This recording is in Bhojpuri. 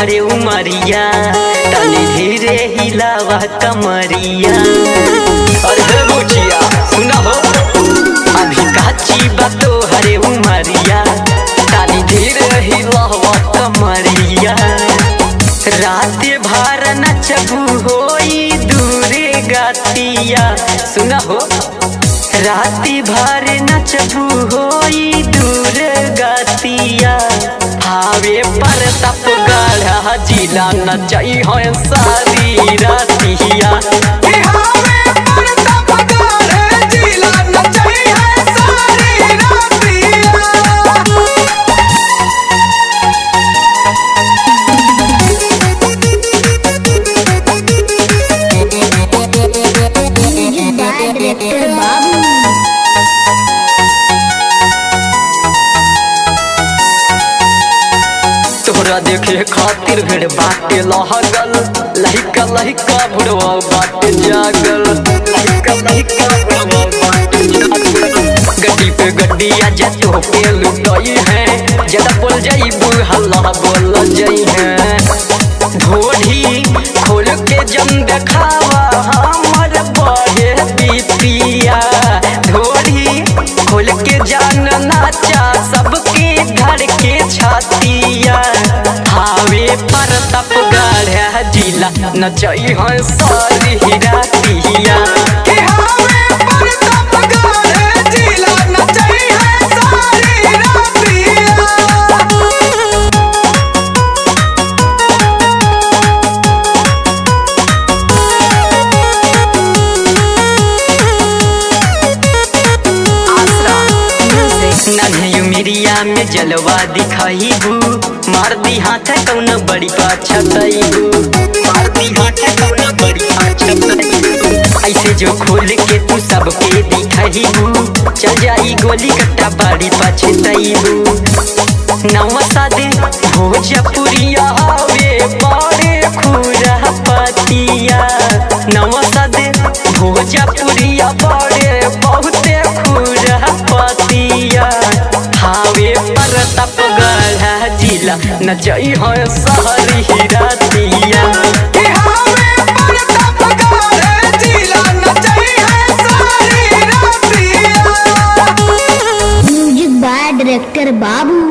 तोहरे उमरिया तनी धीरे हिलावा कमरिया। अरे बुचिया सुना हो अभी काची बा तोहरे उमरिया तनी धीरे हिलावा कमरिया। रात भर नचबू होई दूरे गतिया सुना हो राती भर नचबू होई दूर गतिया। हावे पर तप गढ़ा जिला नचई हो सारी रातिया। हावे पर तप गढ़ा जिला नचई है सारी रातिया। तोहरा देखे खातिर भेड़ बाटे लहगल लहिका लहिका बुढ़वा बाटे जागल लहिका लहिका बुढ़वा बाटे जागल। गड्डी पे गड्डी आजा तो पे लुटाई है जदा बोल जाई हल्ला बोल जाई है। ढोढ़ी खोल के जम देखावा हमर बड़े बीतिया। ढोढ़ी खोल के जान नाचा सबके घर के छातिया। हावे पर तप गढ़ा जिला नचई है सारी रातिया। हावे पर तप गढ़ा जिला नचई है सारी रातिया। नन्ही उमिरिया में जलवा दिखाईबू मार दी हाथ कौन बड़ी पाछतईबू मार दी हाथ कौन बड़ी पाछतईबू। ऐसे जो खोल के तू सबके दिखाईबू चल जाई गोली कट्टा बड़ी पाछतईबू। नवसादे भोजपुरिया वे बड़े खुरा पतिया। नवसादे भोजपुरिया बड़े बहुते खुरा पतिया। हावे पर तप गढ़ा जिला नचई है सारी रातिया। हावे पर तप गढ़ा जिला नचई है सारी रातिया। म्यूजिक बाय डायरेक्टर बाबू।